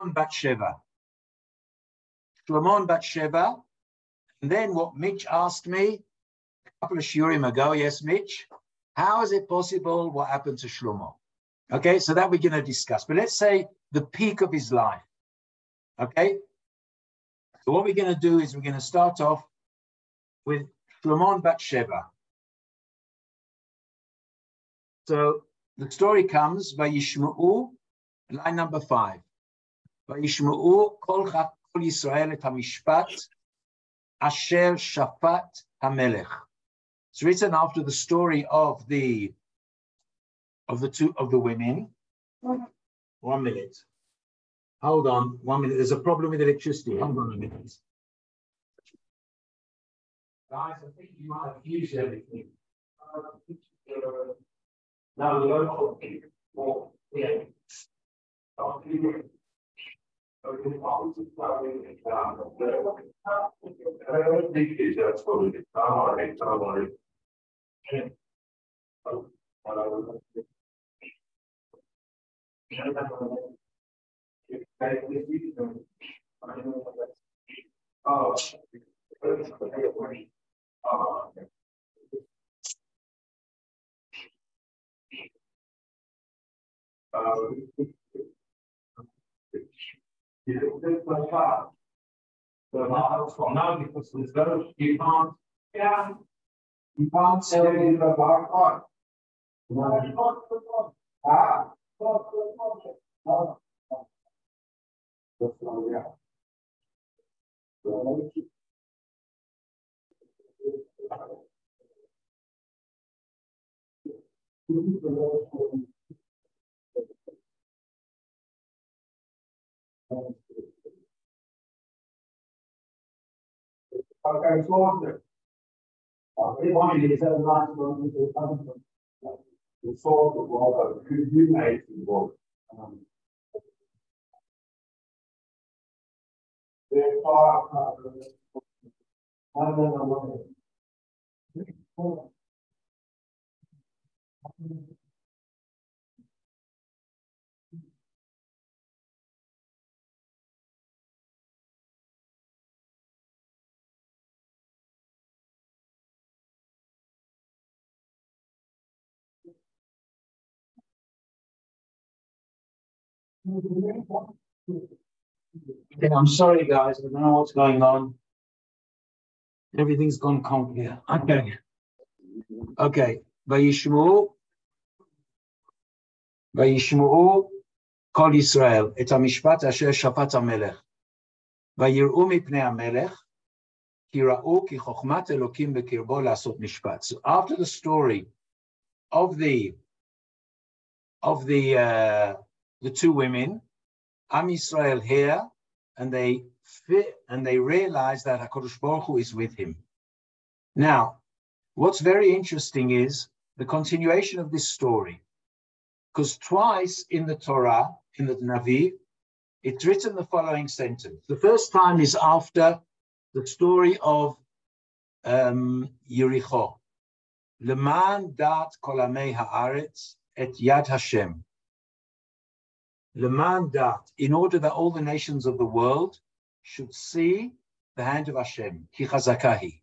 Bat Sheva. Shlomo and Bat Sheva. And then what Mitch asked me a couple of shiurim ago, yes, Mitch, how is it possible what happened to Shlomo? Okay, so that we're going to discuss. But let's say the peak of his life. Okay? So what we're going to do is we're going to start off with Shlomo and Bat Sheva. So the story comes by Yishma'u, line number 5. By Yishma'u, Kol Yisrael et HaMishpat, Asher Shafat Hamelech. It's written after the story of the women. 1 minute. Hold on, 1 minute. There's a problem with electricity. Hold on a minute. Guys, I think you might have used everything. Now the local people, yeah. I don't think that's what it is. All right. Now because it's better, you can't say it in the bar. Okay, so everyone is a lot of the sort of world could you make the world. Okay, I'm sorry, guys. I don't know what's going on. Everything's gone complicated. Okay. Vayishmu'u Kol Yisrael et HaMishpat Asher Shafat HaMelech Vayir'u mipnei HaMelech Ki ra'u ki chokhmat Elokim bekirbo la'asot mishpat. So after the story of the two women, Am Yisrael here, and they realize that HaKadosh Baruch Hu is with him. Now, what's very interesting is the continuation of this story, because twice in the Torah, in the Navi, it's written the following sentence. The first time is after the story of Yericho. Leman dat kol amei haaretz et yad Hashem. Leman dat, in order that all the nations of the world should see the hand of Hashem. Ki chazakahi.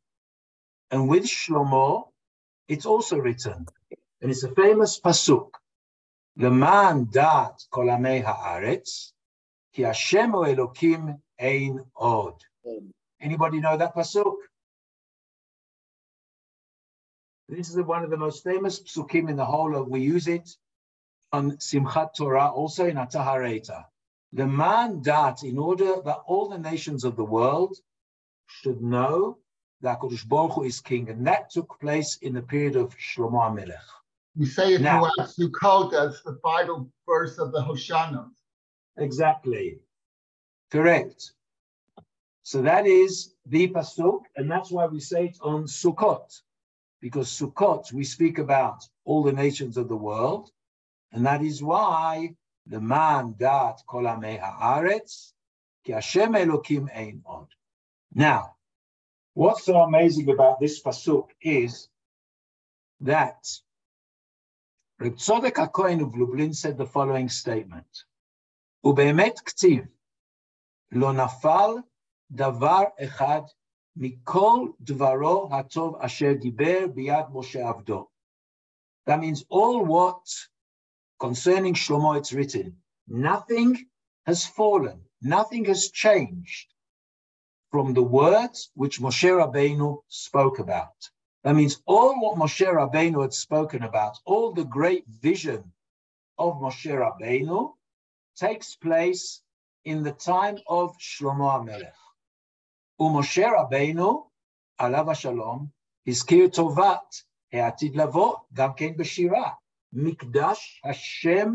And with Shlomo, it's also written, and it's a famous pasuk. Leman dat kol amei haaretz ki Hashem o Elokim ein od. Anybody know that pasuk? This is one of the most famous psukim in the whole of, we use it on Simchat Torah, also in Atahareta. The man dat, in order that all the nations of the world should know that HaKadosh Baruch Hu is king. And that took place in the period of Shlomo Hamelech. We say it throughout Sukkot as the final verse of the Hoshana. Exactly. Correct. So that is the pasuk, and that's why we say it on Sukkot. Because Sukkot, we speak about all the nations of the world, and that is why the man dat kol amei haaretz ki Hashem Elokim ein od. Now, what's so amazing about this pasuk is that Reb Tzodek HaKohen of Lublin said the following statement: Ube'emet k'tiv, Lo nafal davar echad mikol dvaro hatov asher diber biyad Moshe avdo. That means all what concerning Shlomo it's written, nothing has fallen, nothing has changed from the words which Moshe Rabbeinu spoke about. That means all what Moshe Rabbeinu had spoken about, all the great vision of Moshe Rabbeinu takes place in the time of Shlomo Hamelech. Moshe Rabbeinu, alav hashalom, הזכיר טובת העתיד לבוא, גם כן בשירה. מקדש השם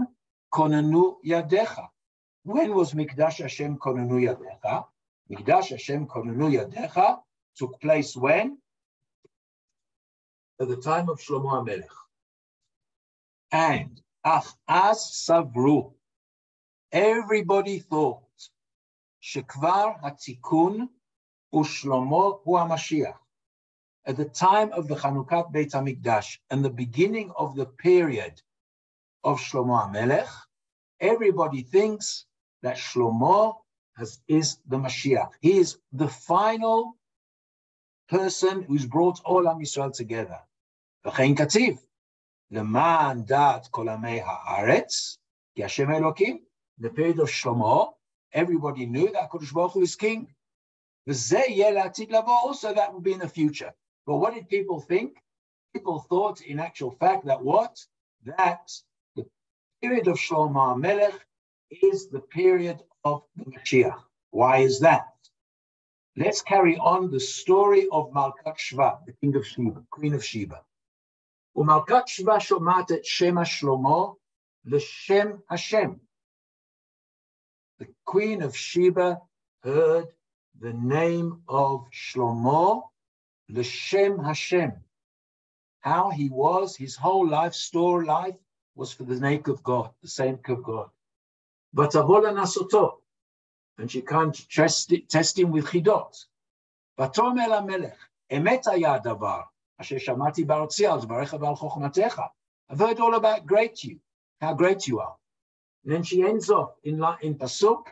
כוננו ידיך. When was מקדש השם כוננו ידיך? מקדש השם כוננו ידיך took place when? At the time of Shlomo Hamelech. And ach az savru, everybody thought shekvar hatikun u'shlomo hu HaMashiach. At the time of the Chanukat Beit HaMikdash and the beginning of the period of Shlomo Hamelech, everybody thinks that Shlomo is the Mashiach. He is the final person who's brought all Am Yisrael together. V'chein kativ, leman dat kol amei haaretz, ki Hashem Elokim. In the period of Shlomo, everybody knew that HaKadosh Baruch Hu is king. V'zeh yeh la'atid lavo, also that will be in the future. But what did people think? People thought, in actual fact, that what? That the period of Shlomo Hamelech is the period of the Mashiach. Why is that? Let's carry on the story of Malkat Sheva, the King of Sheba, Queen of Sheba. Umalkat Sheva shomat et Shema Shlomo l'Shem Hashem. The Queen of Sheba heard the name of Shlomo l'Shem Hashem. How he was, his whole life, store life, was for the sake of God, the sake of God. But Avola Nasoto, and she can't test him with chidot. Vatom el HaMelech, emet haya davar, asher shamati ba'artzi al dvarecha v'al chochmatecha. I've heard all about how great you are. And then she ends off in Pasuk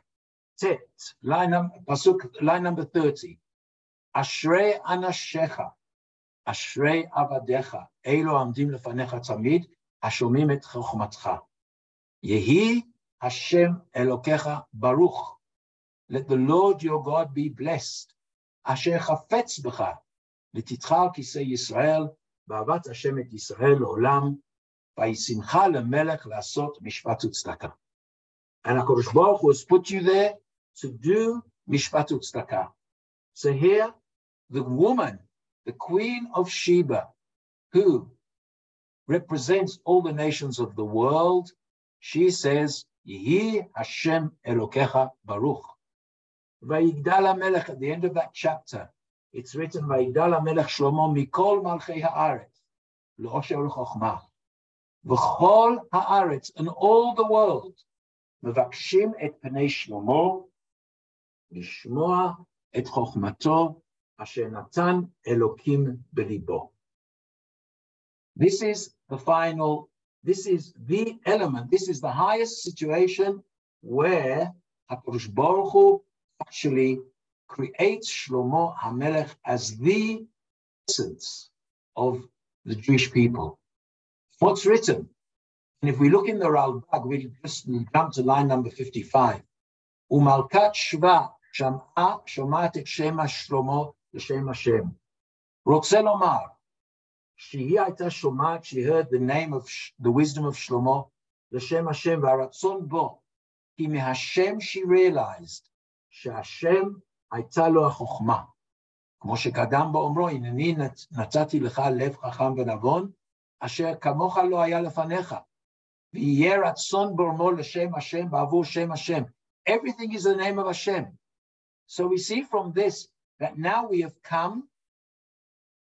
Tet, line number 30. Ashrei anashecha, ashrei avadecha, elo amdim lefanecha tamid, hashomim et chochmatcha. Yehi Hashem Elokecha Baruch. Let the Lord your God be blessed. Asher chafetz b'cha, l'titchal kisei Yisrael, ba'avat Hashem et Yisrael olam, vayisimcha lemelech la'asot mishpat u'tzedakah. And HaKadosh Baruch Hu has put you there to do mishpat u'tzedakah. So here, the woman, the Queen of Sheba, who represents all the nations of the world, she says, Yehi Hashem Elokecha Baruch. Vayigdal HaMelech, at the end of that chapter, it's written, Vayigdal HaMelech Shlomo mikol malchei haaretz, l'osher u'chochmah. V'chol haaretz, and all the world, mevakshim et pnei Shlomo, lishmoa et chochmato, asher natan Elokim belibo. This is the final. This is the element. This is the highest situation where HaKadosh Baruch Hu actually creates Shlomo Hamelech as the essence of the Jewish people. What's written? And if we look in the Ralbag, we just jump to line number 55. Umalkat Sheva sham'a shomat et shema Shlomo l'shem Hashem. Rotze lomar. She heard the name of the wisdom of Shlomo, l'shem Hashem v'aratzon bo. Ki meHashem she realized, sheHashem hayta lo hachokma. כמו שקדם באומרו, הנני נתתי לך לב חכם ונבון, אשר כמוך לא היה לפניך. ויהיה רצון ברמו לשם השם בעבור שם השם. Everything is the name of Hashem. So we see from this that now we have come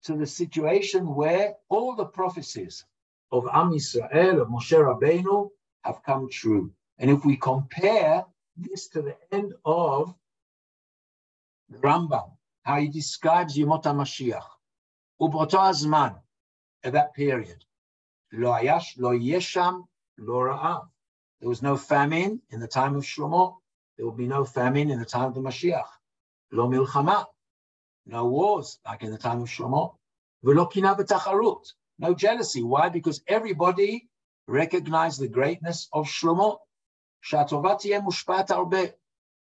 to the situation where all the prophecies of Am Yisrael, of Moshe Rabbeinu, have come true. And if we compare this to the end of the Rambam, how he describes Yemot HaMashiach, Uboto Azman, at that period, Lo yesham, lo ra'av. There was no famine in the time of Shlomo. There will be no famine in the time of the Mashiach. Lo milchama, no wars like in the time of Shlomo. V'lo kina v'tacharut, no jealousy. Why? Because everybody recognized the greatness of Shlomo. Sha'atova tiyeh mushpat harbeh.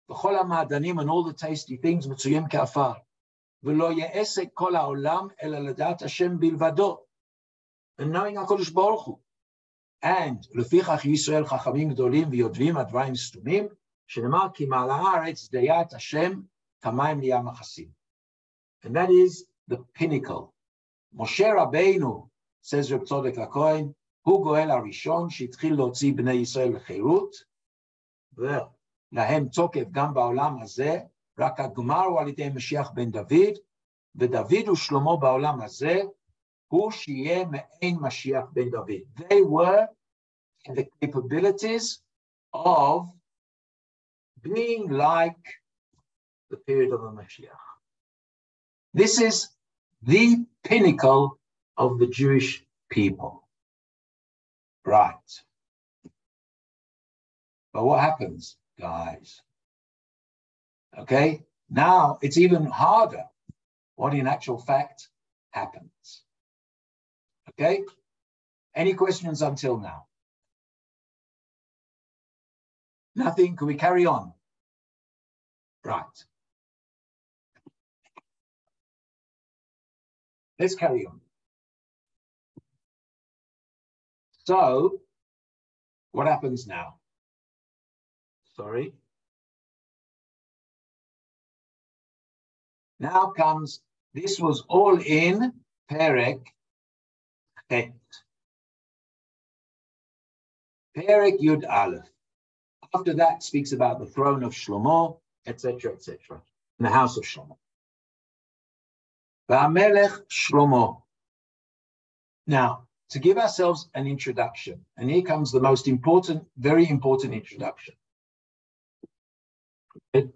V'chol ha'ma'adanim and all the tasty things mitzuyim ka'afar. V'lo ye'esek kol ha'olam ela l'dat Hashem bilvado. And knowing HaKadosh Baruch Hu. And לפיכך ישראל חכמים גדולים ויודעים הדברים סתומים, שנאמר כי מעל הארץ דיית השם כמים לים מכסים. And that is the pinnacle. Moshe Rabbeinu, says Reb Tzodek HaKohen, הוא גואל הראשון שהתחיל להוציא בני ישראל לחירות, ולהם תוקף גם בעולם הזה, רק הגמר הוא על ידי משיח בן דוד, ודוד ושלמה בעולם הזה, הוא שיהיה מעין משיח בן דוד. They were the capabilities of being like the period of the Mashiach. This is the pinnacle of the Jewish people. Right. But what happens, guys? Okay, now it's even harder what in actual fact happens. Okay, any questions until now? Nothing? Can we carry on? Right. Let's carry on. So, what happens now? Sorry. Now comes, this was all in Perek Het. Perek Yud Aleph. After that, speaks about the throne of Shlomo, etc., in the house of Shlomo. Hamelech Shlomo. Now, to give ourselves an introduction, and here comes the most important, very important introduction. The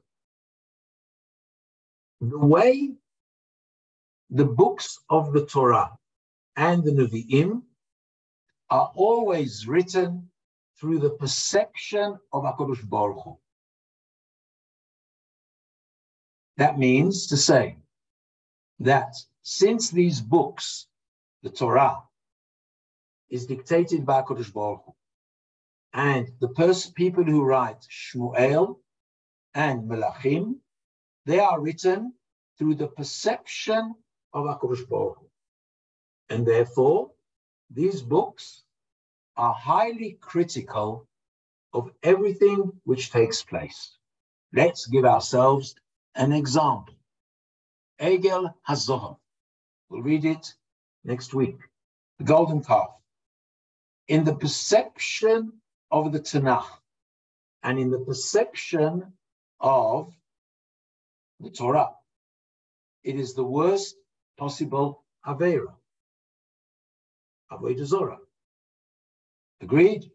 way the books of the Torah and the Nevi'im are always written through the perception of HaKadosh Baruch Hu. That means to say that since these books, the Torah, is dictated by HaKadosh Baruch Hu, and the people who write Shmuel and Melachim, they are written through the perception of HaKadosh Baruch Hu. And therefore, these books are highly critical of everything which takes place. Let's give ourselves an example. Egel HaZohar. We'll read it next week. The golden calf. In the perception of the Tanakh and in the perception of the Torah, it is the worst possible Aveira. Avodah Zorah. Agreed?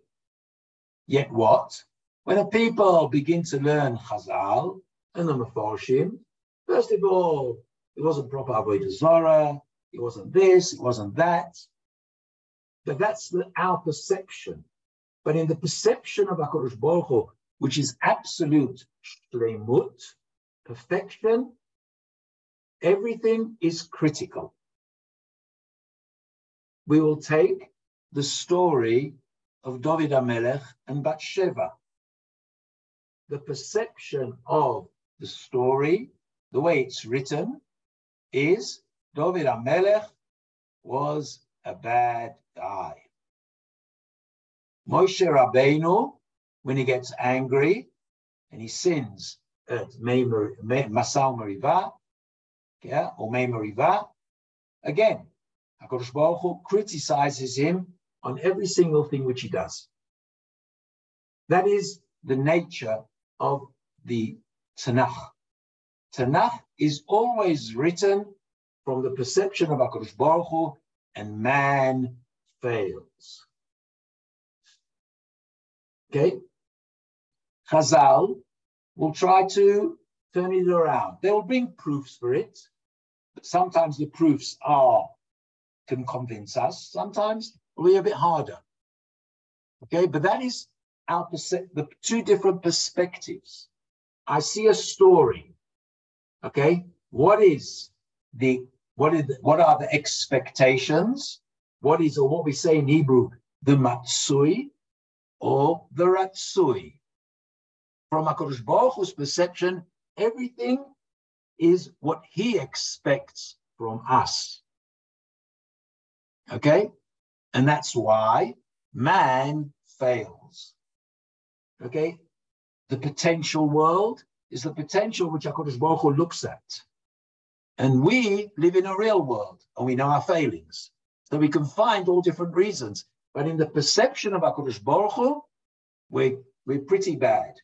Yet what? When a people begin to learn Chazal and the Mefarshim, first of all, it wasn't proper Avodah Zorah, it wasn't this, it wasn't that. But that's our perception. But in the perception of HaKadosh Baruch Hu, which is absolute shleimut, perfection, everything is critical. We will take the story of David Hamelech and Bathsheba. The perception of the story, the way it's written, is David Hamelech was a bad guy. Moshe Rabbeinu, when he gets angry and he sins at Masal Merivah, or Mei Merivah, again, HaKadosh Baruch Hu criticizes him on every single thing which he does. That is the nature of the Tanakh. Tanakh is always written from the perception of HaKadosh Baruch Hu, and man fails. Okay? Chazal will try to turn it around. They will bring proofs for it, but sometimes the proofs can convince us. Sometimes it'll be a bit harder. Okay, but that is the two different perspectives I see a story. Okay, what are the expectations? What we say in Hebrew, the matsui or the ratsui? From HaKadosh Baruch Hu's perception, everything is what he expects from us. Okay? And that's why man fails. Okay? The potential world is the potential which HaKadosh Baruch Hu looks at. And we live in a real world, and we know our failings. So we can find all different reasons. But in the perception of HaKadosh Baruch Hu, we're pretty bad.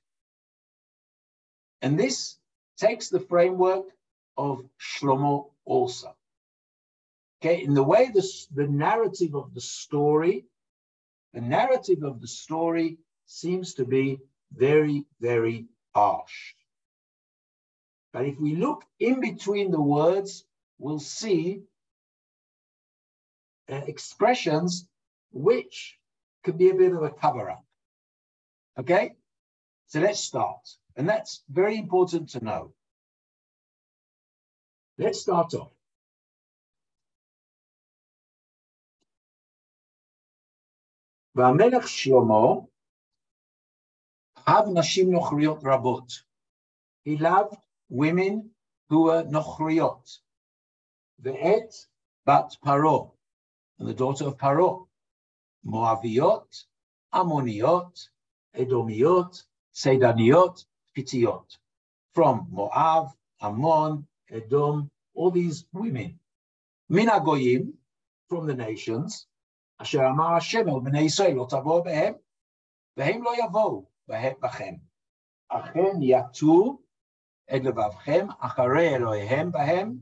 And this takes the framework of Shlomo also. Okay, in the way the narrative of the story seems to be very, very harsh. But if we look in between the words, we'll see expressions which could be a bit of a cover-up. Okay? So let's start. And that's very important to know. Let's start off. והמלך שלמה אהב נשים נוכריות רבות. He loved women who were נוכריות. ואת בת פרעה, and the daughter of Paro, מואביות, עמוניות, אדומיות, צידניות, פיתיות. From Moab, Ammon, Edom, all these women. מן הגויים, from the nations, אשר אמר השם אל בני ישראל, לא תבואו בהם, והם לא יבואו בכם. אכן יטו את לבבכם אחרי אלוהיהם בהם,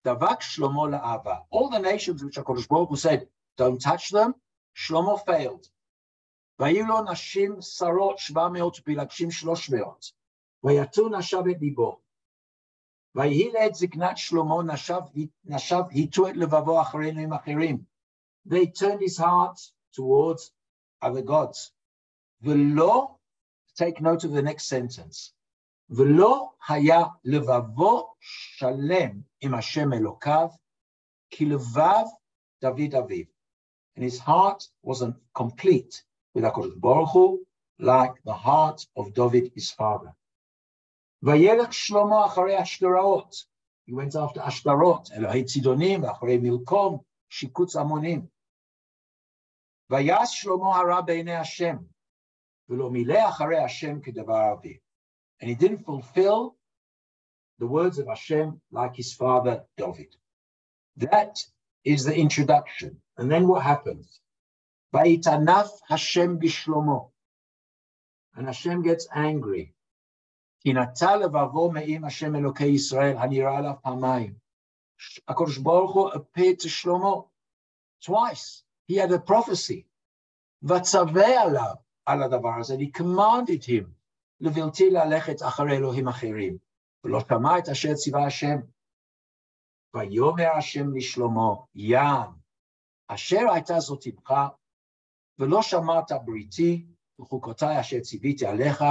דבק שלמה לאהבה. All the nations which HaKadosh Baruch Hu said, don't touch them, Shlomo failed. והיו לו נשים שרות 700 ופילגשים 300, ויתו נשב את ליבו. ויהי לעת זקנת שלמה נשב היטו את לבבו אחרי אלוהים אחרים. They turned his heart towards other gods. ולא, take note of the next sentence, ולא היה לבבו שלם עם השם אלוקיו, כי לבב דוד אביו. And his heart wasn't complete with HaKadosh Baruch Hu, like the heart of David, his father. וילך שלמה אחרי אשתראות. He went after אשתרות, אלוהי צידונים, ואחרי מלקום, שיקוץ המונים. ויעש שלמה הרע בעיני השם, ולא מילא אחרי השם כדבר אביו. And he didn't fulfill the words of Hashem like his father David. That is the introduction. And then what happens? ויתענף Hashem b'shlomo. And Hashem gets angry. כי נטל לבבו מעם השם אלוקי ישראל הנראה עליו פעמיים. HaKadosh Baruch Hu appeared to Shlomo twice. He had a prophecy. וצווה עליו על הדבר הזה. He commanded him לבלתי ללכת אחרי אלוהים אחרים. ולא שמע את אשר ציווה השם. ויאמר השם לשלמה, ים, אשר הייתה זאת עמך, ולא שמעת בריתי, וחוקותי אשר ציוויתי עליך,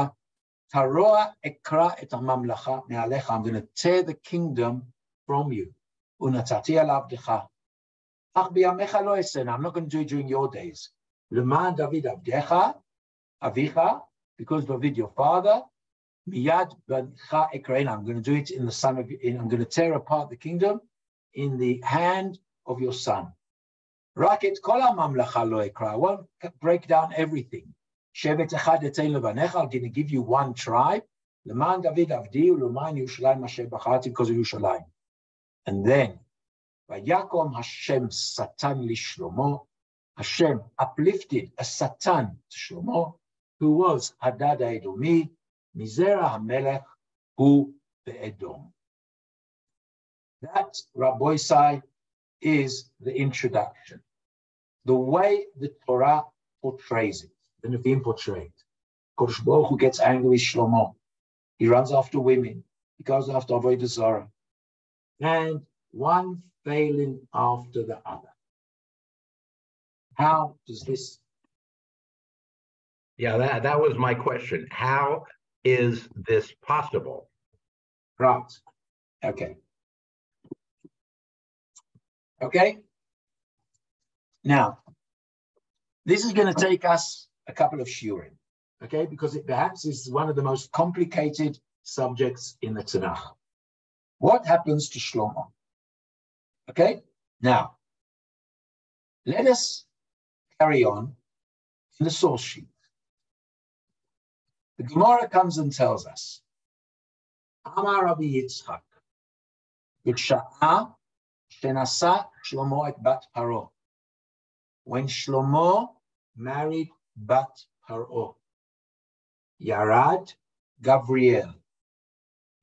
תרוע אקרא את הממלכה מעליך. I'm going to tear the kingdom from you. ונתתי על עבדך. אך בימיך לא אעשה. I'm not going to do it during your days. למען דוד עבדך, אביך, because David your father, miyad b'ncha ekrein. I'm going to do it in the son of. I'm going to tear apart the kingdom in the hand of your son. Rak et kol ha'mamlacha lo ekra. I won't break down everything. Shevet echad etein levanecha. I'm going to give you one tribe. Leman David avdi u'leman Yerushalayim asher bacharti, because of Yerushalayim. And then, vayakom Hashem Satan lishlomo. Hashem uplifted a Satan to Shlomo, who was Hadad Edomi, Mizera Hamelech, who be'edom. That, Rabbi Sai, is the introduction. The way the Torah portrays it, the Nevi'im portrayed. Kodesh Baruch Hu gets angry with Shlomo. He runs after women. He goes after Avodah Zarah. And one failing after the other. How does this? Yeah, that was my question. How is this possible? Right. Okay. Okay. Now, this is going to take us a couple of shiurim, okay, because it perhaps is one of the most complicated subjects in the Tanakh. What happens to Shlomo? Okay, now, let us carry on in the source sheet. The Gemara comes and tells us, Amar Rabbi Yitzchak, B'sha'ah shenasa Shlomo et bat Paro. When Shlomo married bat Paro, Yarad Gavriel,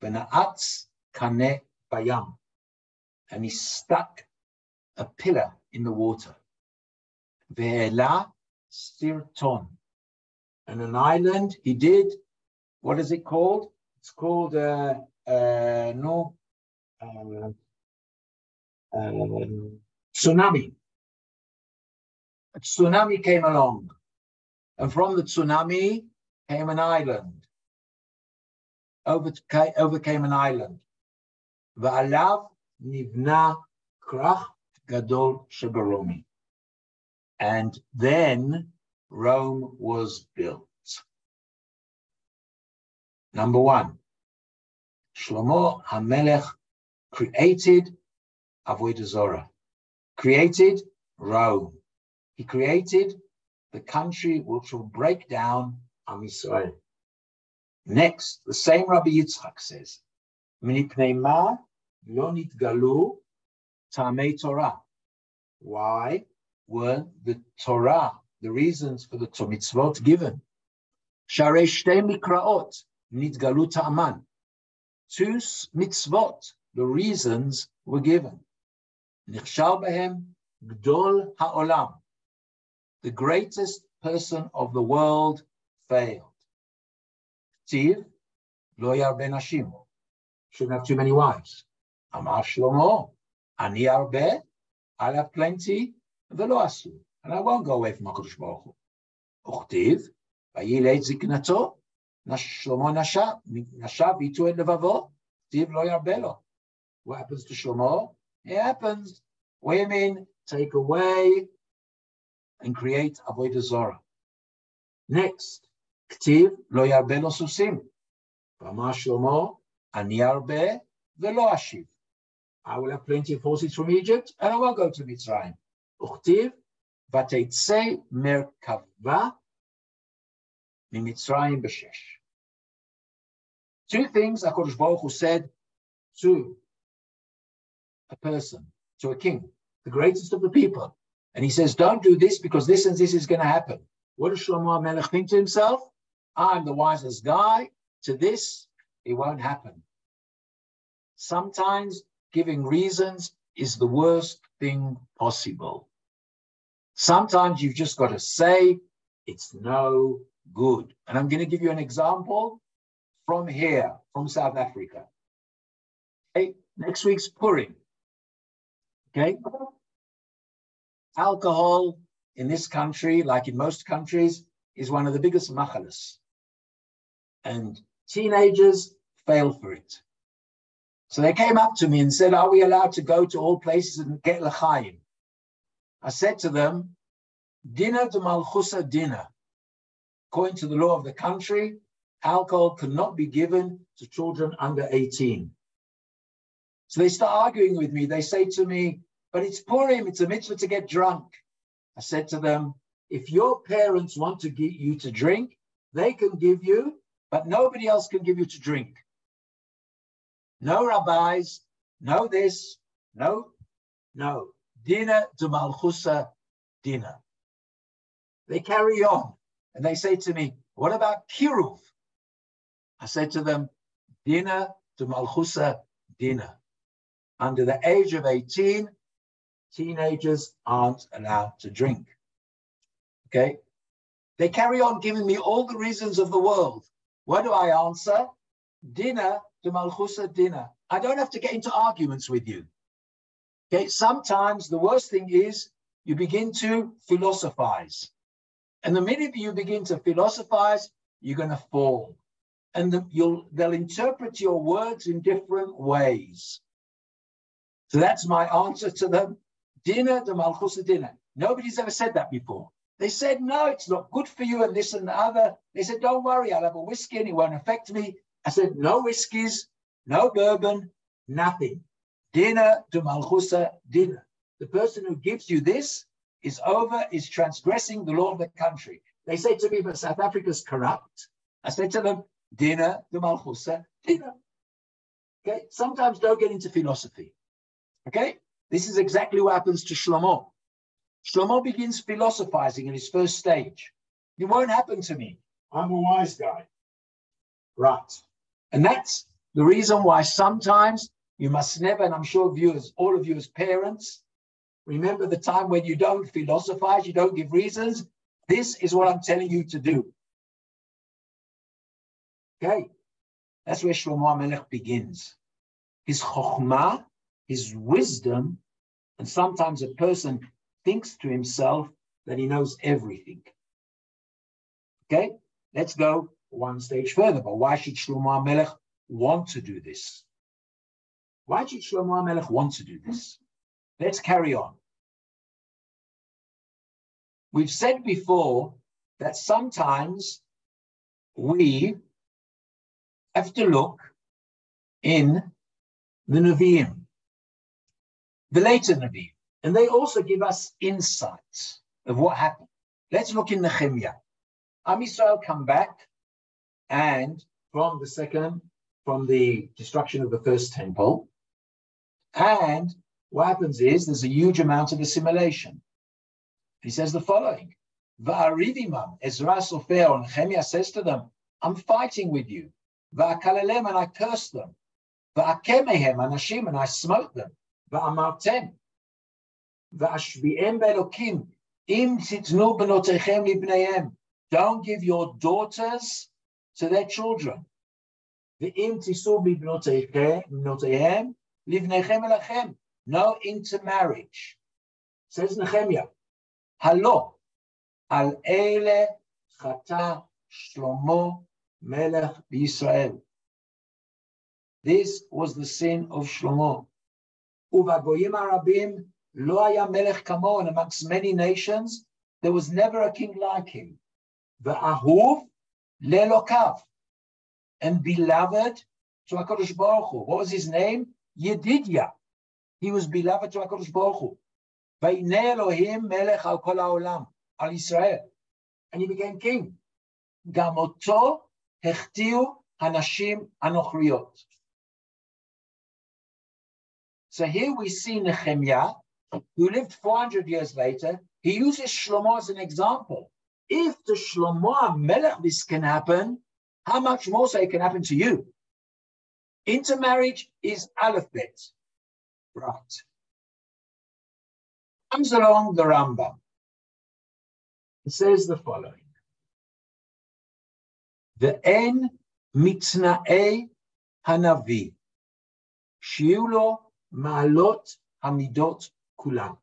Bena'atz Kaneh Bayam, and he stuck a pillar in the water. Ve'ela Sirton, and an island he did. What is it called? It's called tsunami. A tsunami came along, and from the tsunami came an island. Overcame an island. Va'alav nivna krach gadol shebaromi. And then Rome was built. Number one, Shlomo Hamelech created Avodah Zorah, created Rome. He created the country which will break down Am Yisrael. Next, the same Rabbi Yitzchak says, Minipnei ma lo nitgalu ta'amei Torah. Why were the Torah, the reasons for the mitzvot given? Sharei shtei mikraot nitgalu ta'aman. Two mitzvot, the reasons were given. Nichshal behem gdol ha'olam. The greatest person of the world failed. Tiv lo yarbe nashim. Shouldn't have too many wives. Amar Shlomo, ani arbe, I'll have plenty, velo asu, and I won't go away from HaKadosh Baruch Hu. Uchtiv, vayilei ziknato, Shlomo nashav itu et levavo, tiv lo yarbe lo. What happens to Shlomo? It happens. Women take away and create Avodah Zorah. Next, Ktiv lo yarbe lo susim. V'amar Shlomo, ani yarbe velo ashiv. I will have plenty of horses from Egypt, and I won't go to Mitzrayim. Uchtiv v'teitzei merkava mimitzrayim b'shesh. Two things HaKadosh Baruch Hu said to a person, to a king, the greatest of the people. And he says, don't do this because this and this is going to happen. What does Shlomo Hamelech think to himself? I'm the wisest guy. To this, it won't happen. Sometimes giving reasons is the worst thing possible. Sometimes you've just got to say, it's no good. And I'm going to give you an example from here, from South Africa. Okay, next week's Purim. Okay? Alcohol in this country, like in most countries, is one of the biggest machalas. And teenagers fail for it. So they came up to me and said, are we allowed to go to all places and get l'chaim? I said to them, dinner to malchusa dinner. According to the law of the country, alcohol cannot be given to children under 18. So they start arguing with me. They say to me, but it's Purim, it's a mitzvah to get drunk. I said to them, if your parents want to get you to drink, they can give you, but nobody else can give you to drink. No rabbis, no this, no. Dinner to malchusa dinner. They carry on and they say to me, what about kiruv? I said to them, dinner to malchusa dinner. Under the age of 18, teenagers aren't allowed to drink. Okay? They carry on giving me all the reasons of the world. What do I answer? Dinner to malchusa dinner. I don't have to get into arguments with you. Okay? Sometimes the worst thing is you begin to philosophize. And the minute you begin to philosophize, you're going to fall. and they'll interpret your words in different ways. So that's my answer to them. Dinner de Malchusa dinner. Nobody's ever said that before. They said, no, it's not good for you and this and the other. They said, don't worry, I'll have a whiskey and it won't affect me. I said, no whiskeys, no bourbon, nothing. Dinner de Malchusa dinner. The person who gives you this is transgressing the law of the country. They say to me, but South Africa's corrupt. I said to them, dinner de Malchusa dinner. Okay, sometimes don't get into philosophy. Okay, this is exactly what happens to Shlomo. Shlomo begins philosophizing in his first stage. It won't happen to me. I'm a wise guy. Right. And that's the reason why sometimes you must never, and I'm sure viewers, all of you as parents, remember the time when you don't philosophize, you don't give reasons. This is what I'm telling you to do. Okay. That's where Shlomo Hamelech begins. His chokhmah, his wisdom, and sometimes a person thinks to himself that he knows everything. Okay, let's go one stage further. But why should Shlomo Hamelech want to do this? Why should Shlomo Hamelech want to do this? Let's carry on. We've said before that sometimes we have to look in the Nevi'im, the later Nevi'im, and they also give us insights of what happened. Let's look in Nechemya. Am Yisrael come back, and from the destruction of the first temple, and what happens is there's a huge amount of assimilation. He says the following: Va'arivimam, Ezra Sofer, or Nechemya says to them, I'm fighting with you. Va'akalelem, and I cursed them. Va'akemehem, anashim, and I smote them. Va'amartem, va'ashvi'em be'elokim, im titnu benotechem libneihem. Don't give your daughters to their children. Ve'im tisu bibnoteihem livneihem elachem. No intermarriage. Says Nechemya, Halo al eile chata Shlomo Melech b'Yisrael. This was the sin of Shlomo. Uvagoyim arabim lo haya melech kamo, and amongst many nations there was never a king like him. V'ahuv le'elokav, and beloved to HaKadosh Baruch Hu. What was his name? Yedidia. He was beloved to HaKadosh Baruch Hu. V'hinei Elohim melech al kol ha'olam, al Yisrael, and he became king. Gam oto hechtiu hanashim anochriot. So here we see Nechemya, who lived 400 years later. He uses Shlomo as an example. If to Shlomo Hamelech this can happen, how much more so it can happen to you? Intermarriage is aleph bet. Right. Comes along the Rambam. It says the following: Ve'en mitzna'ei hanavi shiulo ma'alot hamidot kulan.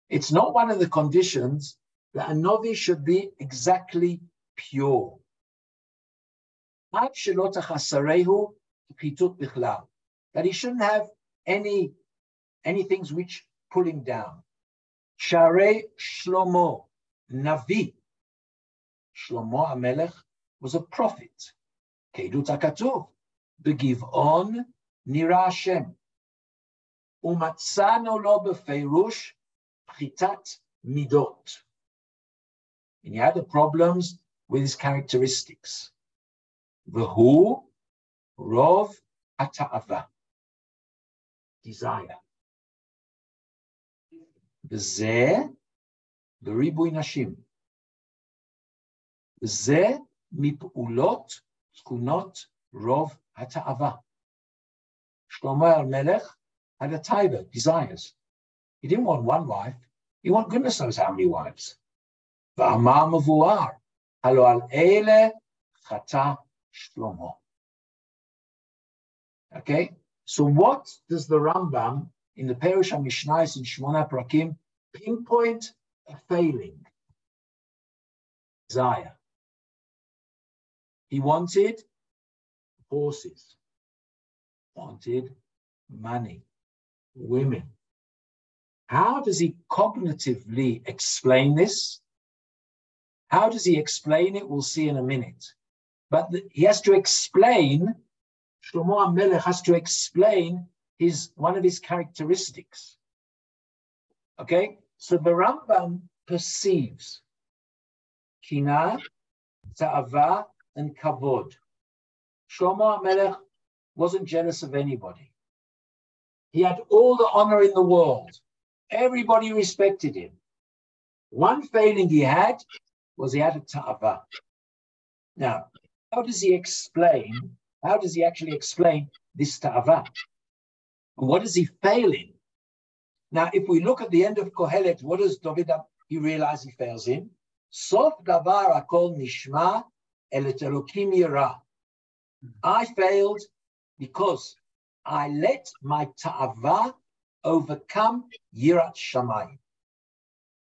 It's not one of the conditions that a novi should be exactly pure. That he shouldn't have any things which pull him down. Sharei Shlomo Navi. Shlomo Hamelech was a prophet. Kedut HaKatuv Begiv'on Nira Hashem Umatzano lo befeirush Chitat Midot. And he had the problems with his characteristics. V'hu rov hata'ava, desire. V'zeh b'ribui nashim. V'zeh mip'ulot tkunot rov hata'ava. Shlomo Hamelech had a taiva, desires. He didn't want one wife. He wanted goodness knows how many wives. V'amar mevuar, halo al eile chata Shlomo. Okay, so what does the Rambam in the Perush HaMishnayos in Shmona Prakim pinpoint a failing? Desire. He wanted horses, wanted money, women. How does he cognitively explain this? How does he explain it? We'll see in a minute. But he has to explain, Shlomo Hamelech has to explain one of his characteristics. Okay? So the Rambam perceives Kina, Ta'ava, and Kavod. Shlomo Hamelech wasn't jealous of anybody. He had all the honor in the world. Everybody respected him. One failing he had was he had a ta'ava. Now, how does he actually explain this ta'ava? What is he failing? Now, if we look at the end of Kohelet, what does David, he realize he fails in? Sof davar akol nishma elet Elokim yira. I failed because I let my ta'ava overcome Yirat Shamayim.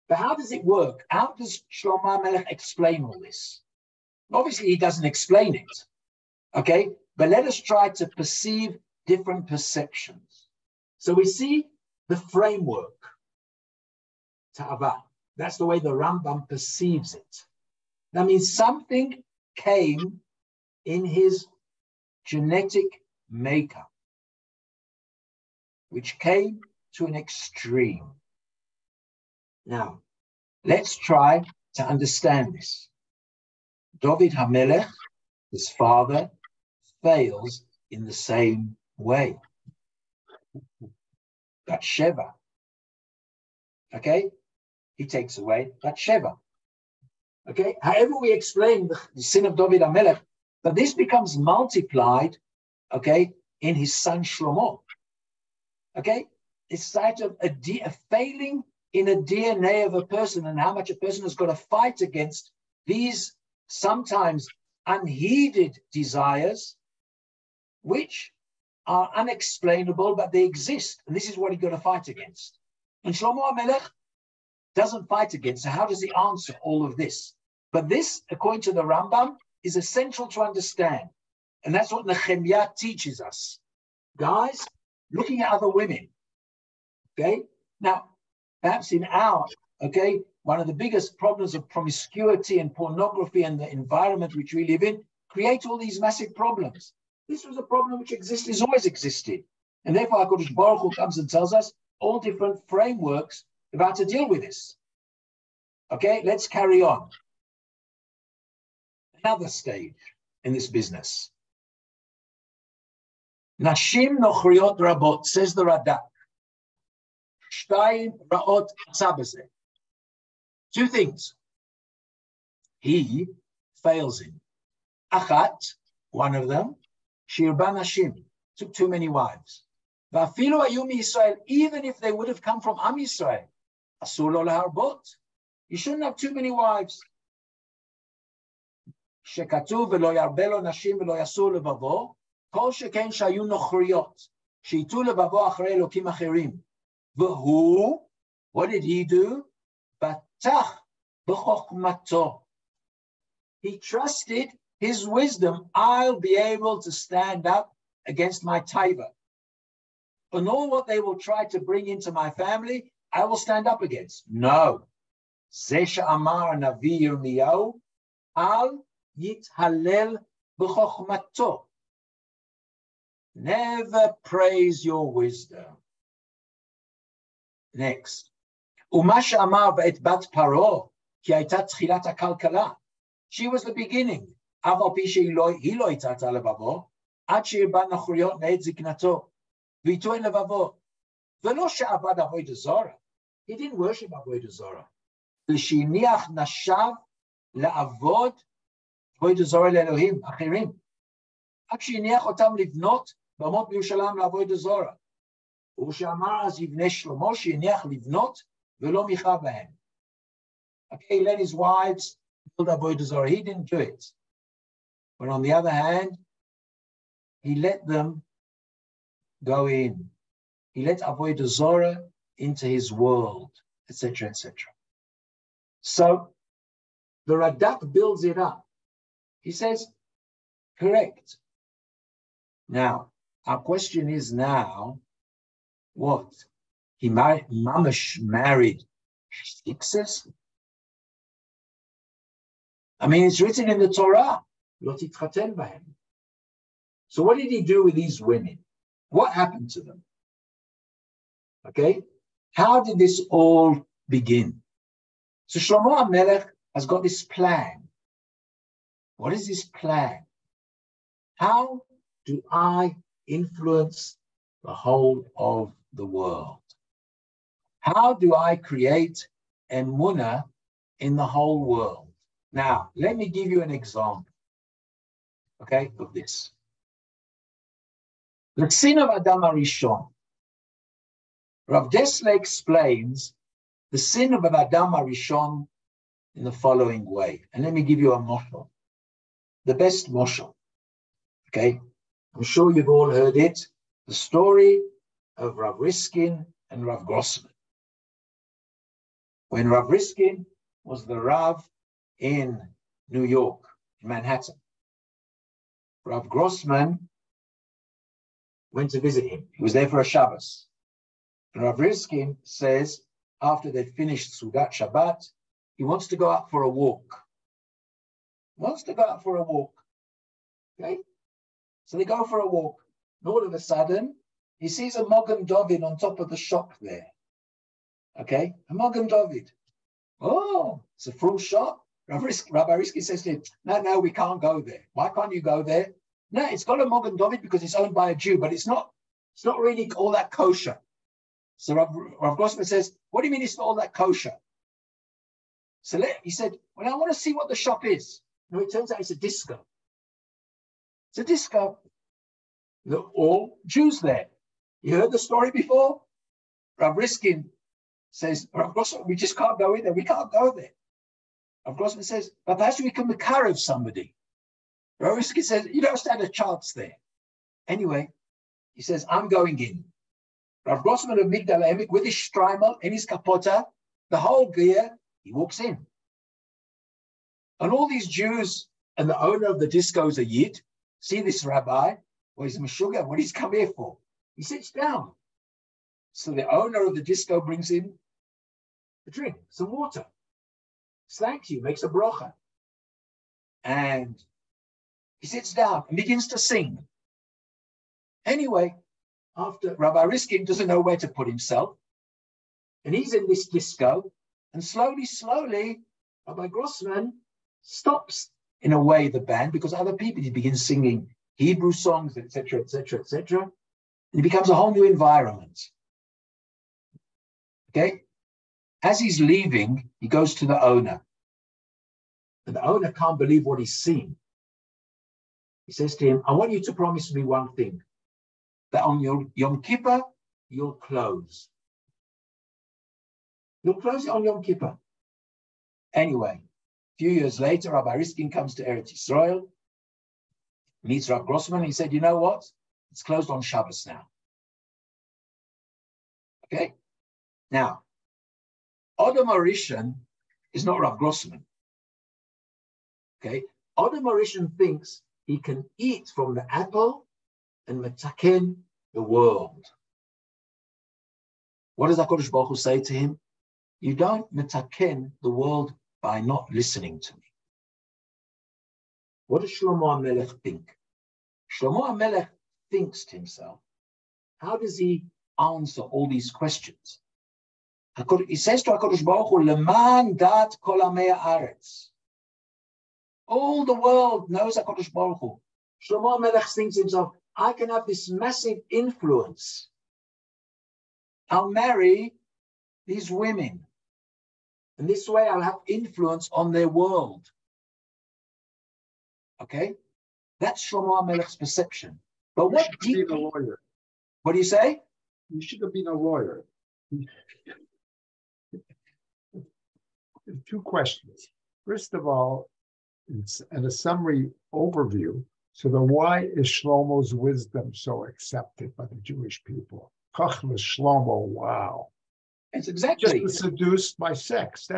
But how does it work? How does Shlomo Hamelech explain all this? Obviously, he doesn't explain it. Okay? But let us try to perceive different perceptions. So we see the framework. Ta'ava. That's the way the Rambam perceives it. That means something came in his genetic makeup, which came to an extreme. Now, let's try to understand this. David Hamelech, his father, fails in the same way. Sheba. Okay? He takes away Sheba. Okay? However we explain the sin of David Hamelech, but this becomes multiplied, okay, in his son Shlomo. Okay? It's such a failing in a DNA of a person and how much a person has got to fight against these sometimes unheeded desires, which are unexplainable, but they exist. And this is what he's got to fight against. And Shlomo Hamelech doesn't fight against. So how does he answer all of this? But this, according to the Rambam, is essential to understand. And that's what Nechemya teaches us. Guys, looking at other women. Okay? Now, perhaps in one of the biggest problems of promiscuity and pornography and the environment which we live in create all these massive problems. This was a problem which has always existed. And therefore, HaKadosh Baruch Hu comes and tells us all different frameworks of how to deal with this. Okay, let's carry on. Another stage in this business. Nashim nochriyot rabot, says the Radak. Shtayim ra'ot sabazeh. Two things. He fails in. Achat, one of them, shirba nashim, took too many wives. Va'afilu hayu miYisrael, even if they would have come from Am Yisrael, asur lo laharbot. You shouldn't have too many wives. Shekatuv v'lo yarbe lo nashim v'lo yasur levavo, kol sheken shayu nochriyot, sheitu levavo achrei elokim acherim. V'hu, what did he do? Batach b'chokhmato. He trusted his wisdom. I'll be able to stand up against my taiva. And all what they will try to bring into my family, I will stand up against. No. Zesha Amar Navi Yirmiyahu, Al Yithalel b'chokhmato. Never praise your wisdom. Next. Umash Amar v'et bat Paro, ki hayta tchilat hakalkala. She was the beginning. Aval pi shehi lo itata levavo, ad she'irba nachuriyot ne'et ziknato, v'ito en levavo. V'lo she'avad avodah zara. He didn't worship avodah zara. L'shiniach nashav la'avod avodah zara le'elohim achirim. Ad she'iniach otam livnot b'amot b'Yerushalayim la'avodah zara. U'she'amar az yivnei Shlomo she'iniach livnot v'lo micha b'hem. Okay, he let his wives build avodah zara. He didn't do it. But on the other hand, he let them go in. He let avodah zara into his world, etc., etc. So the Radak builds it up. He says, Correct. Now, our question is now, what? He mamash married shtickses? I mean, it's written in the Torah, lo titchaten bahem. So what did he do with these women? What happened to them? Okay, how did this all begin? So Shlomo Hamelech has got this plan. What is this plan? How do I influence the whole of the world? How do I create emunah in the whole world? Now, let me give you an example, okay, of this. The sin of Adam HaRishon. Rav Dessler explains the sin of Adam HaRishon in the following way. And let me give you a moshel, the best moshel. Okay, I'm sure you've all heard it. The story of Rav Riskin and Rav Grossman. When Rav Riskin was the Rav in New York, in Manhattan, Rav Grossman went to visit him. He was there for a Shabbos. And Rav Riskin says, after they finished Sudat Shabbat, he wants to go out for a walk. Okay? So they go for a walk. And all of a sudden, he sees a Mogen David on top of the shop there. Okay? A Mogen David. Oh, it's a full shop. Rabbi Riskin says to him, no, we can't go there. Why can't you go there? No, it's got a Mogen David because it's owned by a Jew, but it's not really all that kosher. So Rav Grossman says, what do you mean it's not all that kosher? So he said, well, I want to see what the shop is. No, it turns out it's a disco. It's a disco. They're all Jews there. You heard the story before? Rav Riskin says, Rav Grossman, we just can't go in there. We can't go there. Rav Grossman says, but perhaps we can makarev somebody. Rav Riskin says, you don't stand a chance there. Anyway, he says, I'm going in. Rav Grossman of Migdal Emek with his shtreimel and his kapota, the whole gear, he walks in. And all these Jews and the owner of the disco is a Yid, see this rabbi, well, he's a Meshuggah, what he's come here for? He sits down. So the owner of the disco brings in a drink, some water. Thank you, makes a brocha. And he sits down and begins to sing. Anyway, after Rabbi Riskin doesn't know where to put himself, and he's in this disco, and slowly, Rabbi Grossman stops in a way the band because other people, he begins singing Hebrew songs, etc., and it becomes a whole new environment. Okay? As he's leaving, he goes to the owner, and the owner can't believe what he's seen. He says to him, I want you to promise me one thing, that on your Yom Kippur, you'll close. You'll close it on Yom Kippur. Anyway, a few years later, Rabbi Riskin comes to Eretz Yisrael, meets Rav Grossman, and he said, you know what? It's closed on Shabbos now. Okay? Now, Adam HaRishon is not Rav Grossman. Okay? Adam HaRishon thinks he can eat from the apple and metaken the world. What does HaKadosh Baruch Hu say to him? You don't metaken the world by not listening to me. What does Shlomo Hamelech think? Shlomo Hamelech thinks to himself, how does he answer all these questions? He says to HaKadosh Baruch Hu, Leman dat kol amei haaretz. All the world knows HaKadosh Baruch Hu. Shlomo Hamelech thinks to himself, I can have this massive influence. I'll marry these women. And this way I'll have influence on their world. Okay? That's Shlomo Hamelech's perception. But what should have been a lawyer. What do you say? You should have been a lawyer. Two questions. First of all, in a summary overview, so then why is Shlomo's wisdom so accepted by the Jewish people? Chachma Shlomo, wow. It's exactly. Just seduced by sex.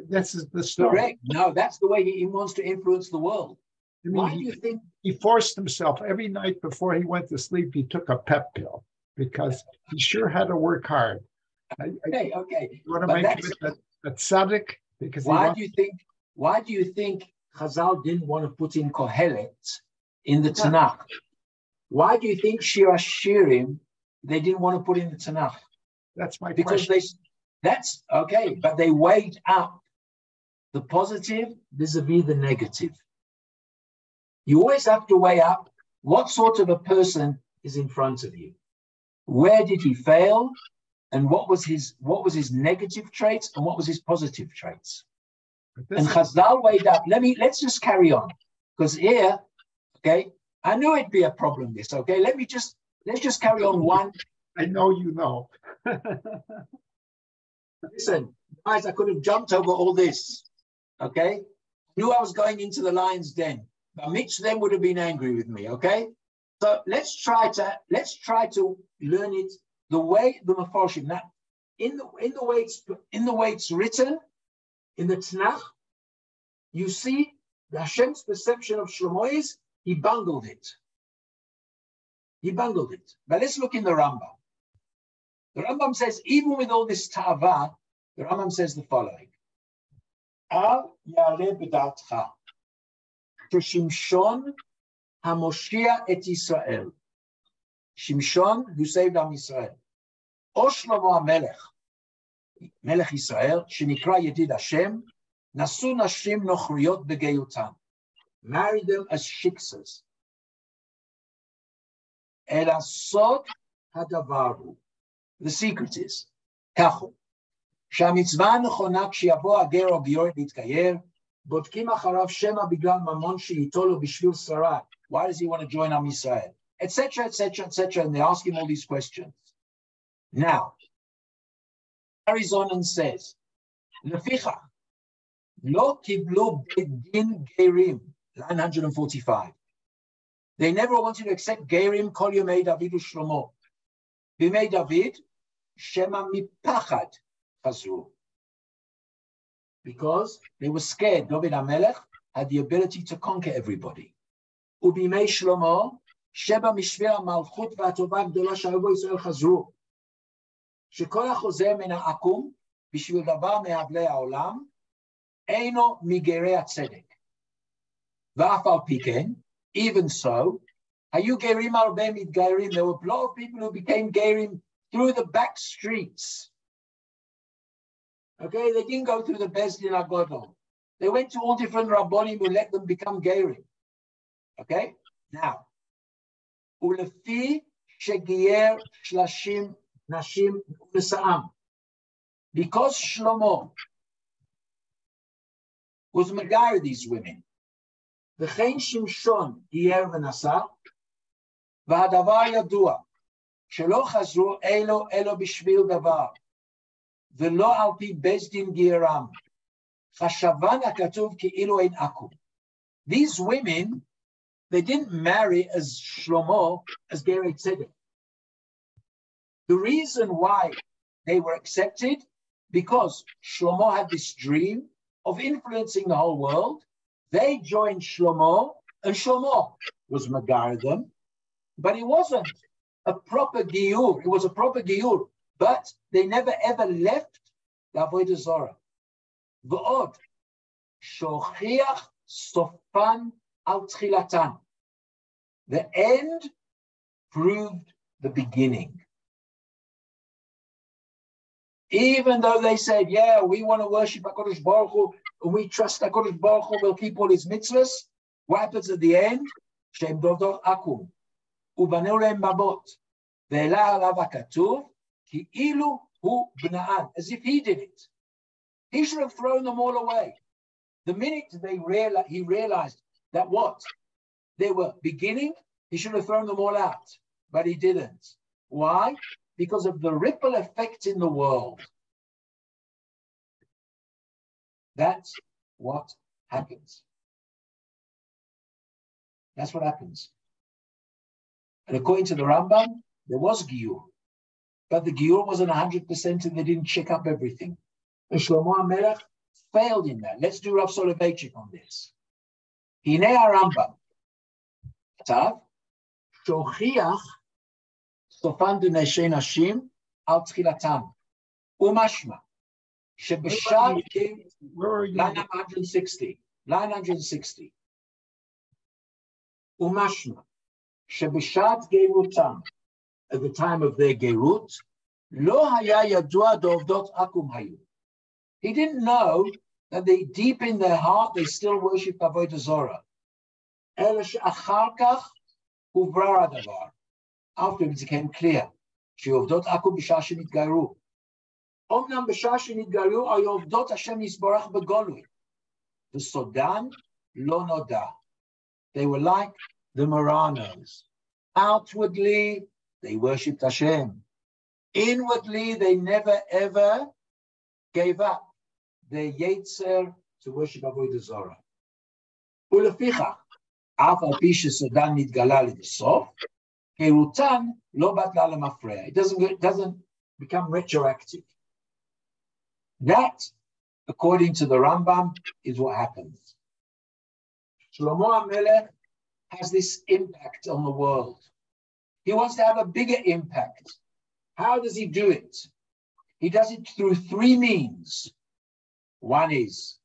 That's the story. Correct. No, that's the way he wants to influence the world. Why do you think he forced himself every night before he went to sleep? He took a pep pill because he sure had to work hard. Okay. You want to make it a tzaddik? Because why do you think Chazal didn't want to put in Kohelet in the Tanakh? Why do you think Shir Hashirim they didn't want to put in the Tanakh? That's my because question. That's okay, but they weighed up the positive vis-a-vis the negative. You always have to weigh up what sort of a person is in front of you. Where did he fail? And what was his negative traits and what was his positive traits? And Chazal weighed up. Let's just carry on. Because here, okay, I knew it'd be a problem, this, okay? Let's just carry on one. I know you know. Listen, guys, I could have jumped over all this. Okay? I knew I was going into the lion's den. But Mitch then would have been angry with me, okay? So let's try to learn it the way the Mefarshim. Now, in the way it's written in the Tanakh, you see the Hashem's perception of Shlomo is he bungled it. But let's look in the Rambam. The Rambam says, even with all this ta'ava, the Rambam says the following: Al ya'ale b'datcha Shimshon hamoshia et Yisrael. Shimshon, who saved Am Yisrael. O Shlomo Hamelech, Melech Yisrael, shenikra Yedid Hashem, nasu nashim nochriyot begeutam. Marry them as shiksas. El asod hadavaru. The secret is, kachu. שהמצווה הנכונה כשיבוא הגר או גיורת להתגייר, בודקים אחריו שמא בגלל ממון שאיתו לו בשביל שרה. Why does he want to join Am Yisrael? Etc., etc., etc. And they ask him all these questions. Now, carries on and says, לפיכך, לא קיבלו בית דין גרים, line 145. They never wanted to accept gerim kol yomei David u'Shlomo. B'mei David, shema mipachad chazru. Because they were scared. David HaMelech had the ability to conquer everybody. U'b'mei Shlomo, sheba mishvei malchut v'atova gdola שהיו בו ישראל חזרו. שכל החוזר מן העקום בשביל דבר מעוולה העולם, אינו מגרי הצדק. ואף על פי כן, even so, היו גרים הרבה מתגיירים. There were a lot of people who became gerim through the back streets. Okay, they didn't go through the Beis Din HaGadol. They went to all different rabbonim who let them become gerim. Okay, now, ולפי שגייר 30 נשים ונשאם. Because Shlomo was megayer these women, וכן שמשון גייר ונשא, והדבר ידוע, שלא חזרו אלו בשביל דבר, ולא על פי בית דין גיירם, חשבן הכתוב כאילו אין עקום. These women, they didn't marry as Shlomo, as Gerei Tzedek. The reason why they were accepted, because Shlomo had this dream of influencing the whole world. They joined Shlomo, and Shlomo was megayer them, but it wasn't a proper giyur. It was a proper giyur, but they never ever left the avodah zarah. V'od shochiach sofan al tchilatan. The end proved the beginning. Even though they said, yeah, we want to worship HaKadosh Baruch Hu, and we trust HaKadosh Baruch Hu will keep all his mitzvahs, what happens at the end? Shem dovdor akum. Ubaneu lehem babot. Ve'ela alav hakatuv, ki ilu hu bna'an. As if he did it. He should have thrown them all away. The minute he realized that what? They were beginning, he should have thrown them all out. But he didn't. Why? Because of the ripple effect in the world. That's what happens. That's what happens. And according to the Rambam, there was Giyur. But the Giyur wasn't 100% and they didn't check up everything. And Shlomo Hamelech failed in that. Let's do Rav Soloveitchik on this. הנה הרמב"ם, כתב, שהוכיח סופן דנשי נשים על תחילתם, ומשמע, שבשעת, line 960, ומשמע, שבשעת גאותם, at the time of their גאות, לא היה ידוע דעובדות עקום היו. He didn't know that they, deep in their heart, they still worship Avodah Zorah. אלא שאחר כך הוברר הדבר. Afterwards it became clear שעובדות עקום בשעה שנתגיירו. אומנם בשעה שנתגיירו היו עובדות השם יסברך בגולוי, וסודן לא נודע. They were like the Moranos. Outwardly, they worshipped Hashem. Inwardly, they never ever gave up their Yetzer to worship Avodah Zorah. ולפיכך, אף על פי שסודן נתגלה לבסוף, גאותן לא בטלה למפרע. It doesn't become retroactive. That, according to the Rambam, is what happens. Shlomo Hamelech has this impact on the world. He wants to have a bigger impact. How does he do it? He does it through three means. One is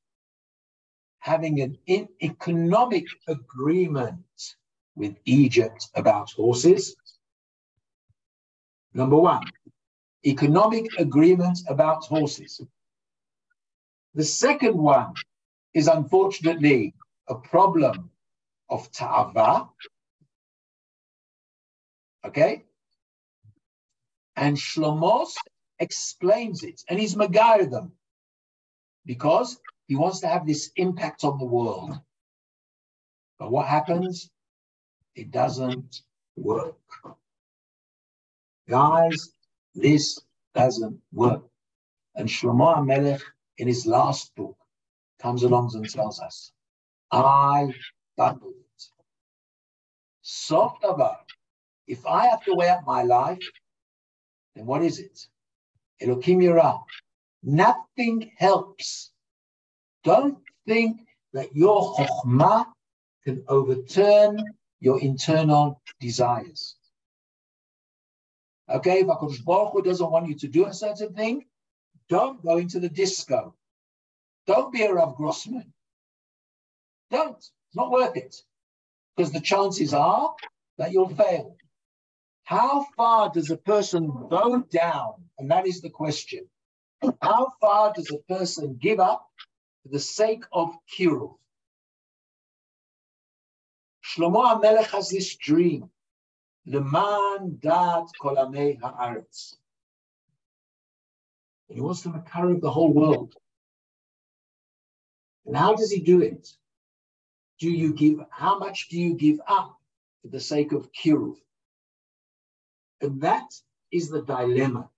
having an economic agreement with Egypt about horses. Number one, economic agreement about horses. The second one is unfortunately a problem of ta'ava. Okay? And Shlomo explains it, and he's magair them, because he wants to have this impact on the world. But what happens? It doesn't work. Guys, this doesn't work. And Shlomo Hamelech, in his last book, comes along and tells us, I battled it. Sof davar, if I have to weigh up my life, then what is it? Elokim yirah. Nothing helps. Don't think that your chokhmah can overturn your internal desires. Okay, if HaKadosh Baruch Hu doesn't want you to do a certain thing, don't go into the disco. Don't be a Rav Grossman. Don't. It's not worth it. Because the chances are that you'll fail. How far does a person go down? And that is the question. How far does a person give up for the sake of kiruv? Shlomo Hamelech has this dream. Leman dat kol amei haaretz. He wants to makariv the whole world. And how does he do it? How much do you give up for the sake of kiruv? And that is the dilemma.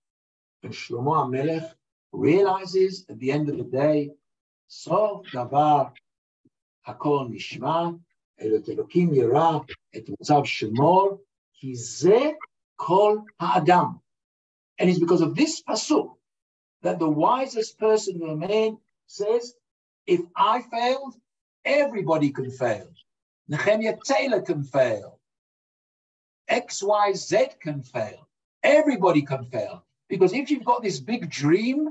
And Shlomo Hamelech realizes at the end of the day, Sof davar hakol nishma, elot Elokim yirah, et motzav shemor, ki ze kol ha'adam. And it's because of this pasuk that the wisest person in the man says, if I failed, everybody can fail. Nechemya Taylor can fail. XYZ can fail. Everybody can fail. Because if you've got this big dream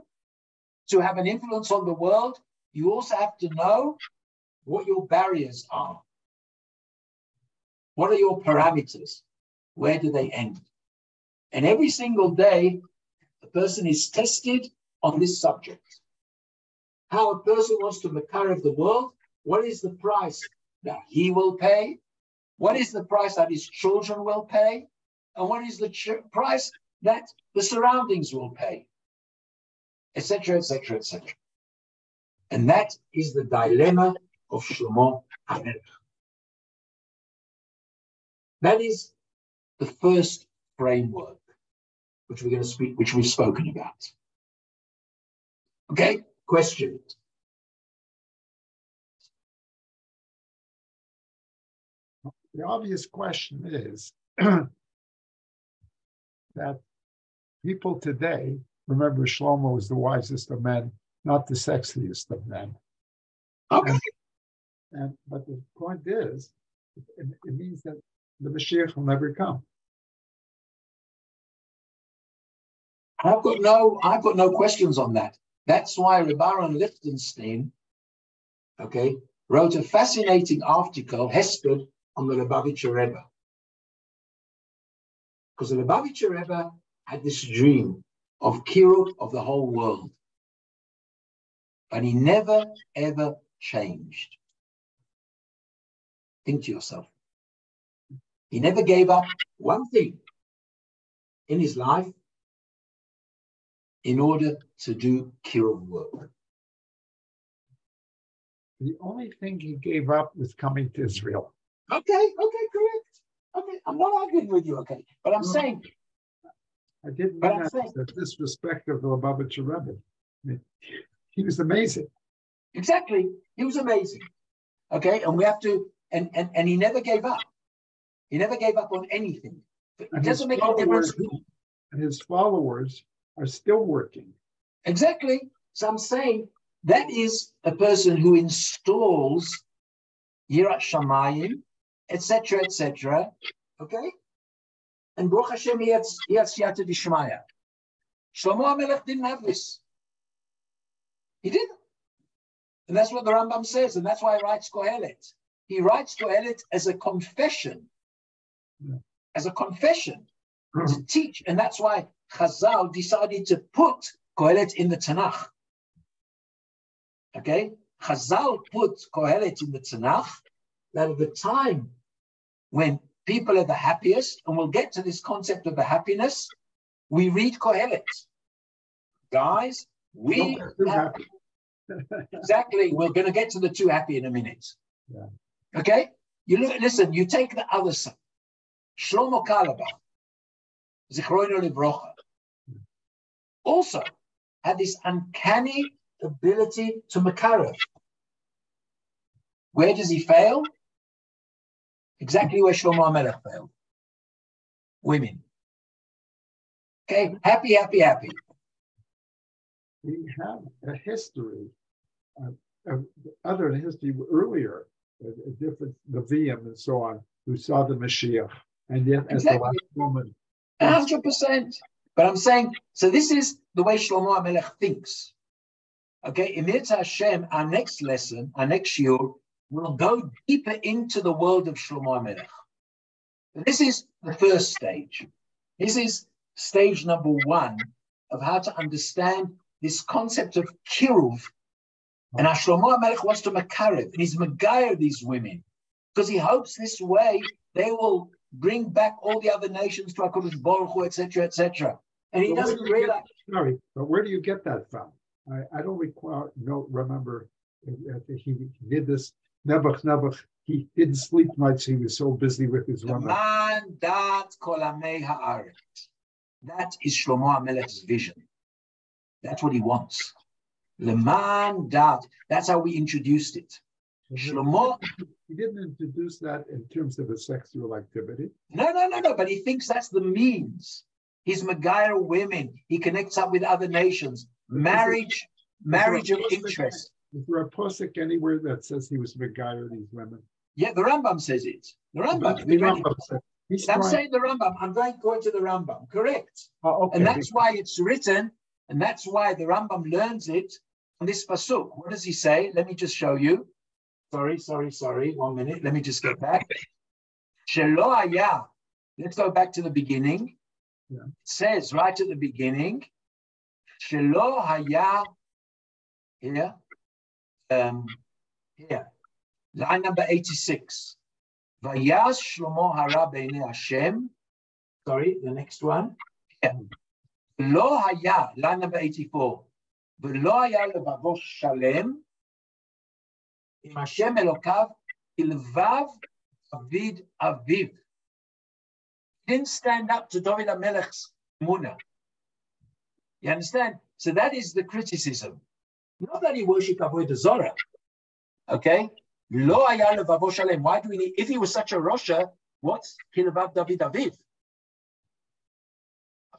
to have an influence on the world, you also have to know what your barriers are. What are your parameters? Where do they end? And every single day, a person is tested on this subject. How a person wants to makariv the world, what is the price that he will pay? What is the price that his children will pay? And what is the price that the surroundings will pay? Etc., etc., etc. And that is the dilemma of Shlomo Hamelech. That is the first framework which we're going to speak, which we've spoken about. Okay, question. The obvious question is that people today, remember Shlomo is the wisest of men, not the sexiest of men. Okay. But the point is, it means that the Mashiach will never come. I've got no questions on that. That's why Rabbi Lichtenstein, wrote a fascinating article, Hesped, on the Lubavitcher Rebbe. Because the Lubavitcher Rebbe had this dream of Kiruv of the whole world. And he never, ever changed. Think to yourself. He never gave up one thing in his life in order to do Kiruv work. The only thing he gave up was coming to Israel. Okay, correct. Okay, I'm not arguing with you, okay. But I'm saying... I didn't mean that disrespect of the Lubavitcher Rebbe. I mean, he was amazing. Exactly. He was amazing. Okay, and we have to... And he never gave up. He never gave up on anything. It doesn't make any difference. And his followers are still working. Exactly. So I'm saying that is a person who installs Yirat Shamayim, etc., etc. Okay? And Baruch Hashem, he has Siyata Dishmaya. Shlomo Hamelech didn't have this. He didn't. And that's what the Rambam says, and that's why he writes Kohelet. He writes Kohelet as a confession. As a confession. To teach. And that's why Chazal decided to put Kohelet in the Tanakh. Okay? Chazal put Kohelet in the Tanakh, that at the time when people are the happiest, and we'll get to this concept of the happiness, we read Kohelet. Guys, we happy. Exactly. We're going to get to the too happy in a minute. Yeah. Okay? Listen, you take the other side. Shlomo Kalabach, Zichrono Livrocha, also had this uncanny ability to makarev. Where does he fail? Exactly where Shlomo Hamelech failed. Women. Okay, happy. We have a history, other history earlier, a different Nevi'im and so on, who saw the Mashiach, and yet as the last woman. 100%. But I'm saying, so this is the way Shlomo Hamelech thinks. Okay, in Mirza Hashem, our next lesson, our next shiur, will go deeper into the world of Shlomo Hamelech. This is the first stage. This is stage number 1 of how to understand this concept of kiruv. And how Shlomo Hamelech wants to makarev, and he's magayer these women, because he hopes this way they will bring back all the other nations to HaKadosh Baruch Hu, etc., etc. And he doesn't realize. Sorry, but where do you get that from? I don't remember he did this. Nebuch, he didn't sleep much. He was so busy with his woman. That is Shlomo Hamelech's vision. That's what he wants. Leman dat. That's how we introduced it. Shlomo. He didn't introduce that in terms of a sexual activity. No. But he thinks that's the means. He's Megayer women. He connects up with other nations. Marriage of interest. Is there a posuk anywhere that says he was Megayer these women? Yeah, the Rambam says it. The Rambam. I'm saying the Rambam. I'm going to the Rambam. Correct. Oh, okay. And that's why it's written, and that's why the Rambam learns it on this pasuk. What does he say? Let me just show you. Sorry. 1 minute. Let me just get back. Shelo haya. Let's go back to the beginning. Yeah. It says right at the beginning, Shelo haya. Here. Line number 86. Vayas Shlomo hara b'nei Hashem. Sorry, the next one. Here. Lo haya. Line number 84. V'lo haya levavo shalem. Im Hashem Elokav ilvav David Aviv. Didn't stand up to David HaMelech's Munah. You understand? So that is the criticism. Not that he worshipped Avodah Zorah. Okay? Lo haya levavo shalem. Why do we need? If he was such a Rosha, what's Kilvav David Aviv?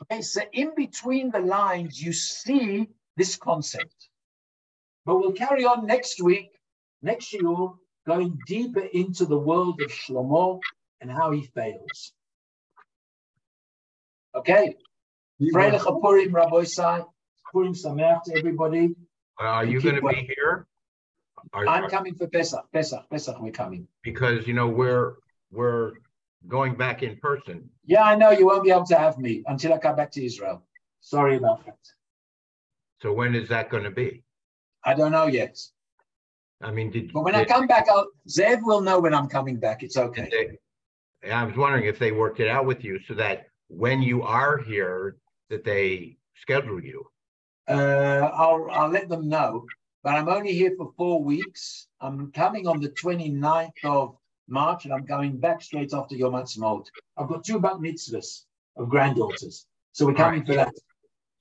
Okay, so in between the lines, you see this concept. But we'll carry on next week. Next year, going deeper into the world of Shlomo and how he fails. Okay. Freilich Purim, Rabbi Sai. Purim Sameach to everybody. Are you going to be here? I'm coming for Pesach. Pesach, we're coming. Because, we're going back in person. Yeah, I know you won't be able to have me until I come back to Israel. Sorry about that. So when is that going to be? I don't know yet. I mean, but when I come back, Zev will know when I'm coming back. It's okay. I was wondering if they worked it out with you so that when you are here, that they schedule you. I'll let them know. But I'm only here for 4 weeks. I'm coming on the 29th of March, and I'm going back straight after Yom Ha'atzmaut. I've got 2 bat mitzvahs of granddaughters, so we're coming for that.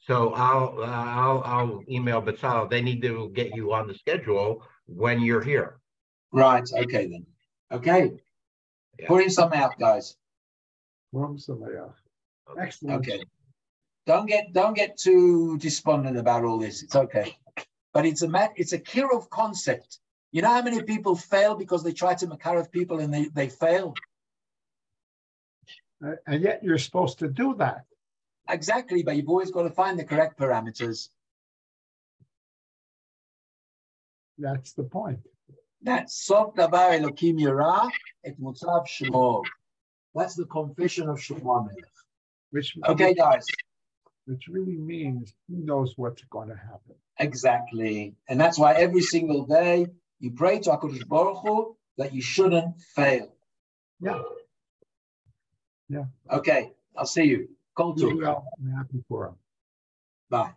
So I'll email Batzal. They need to get you on the schedule when you're here. Right. Okay then. Okay. Yeah. Putting some out, guys. Excellent. Okay. Don't get too despondent about all this. It's okay. But it's a Kirov concept. You know how many people fail because they try to Makarov people and they fail? And yet you're supposed to do that. Exactly, but you've always got to find the correct parameters. That's the point. That's Sof Davar Elokim Yirah Et Mutzav Shemor. That's the confession of Shlomo Hamelech. Okay, guys. Which really means he knows what's going to happen. Exactly. And that's why every single day you pray to HaKadosh Baruch Hu that you shouldn't fail. Yeah. Yeah. Okay. I'll see you. Call to. I'm happy for him. Bye.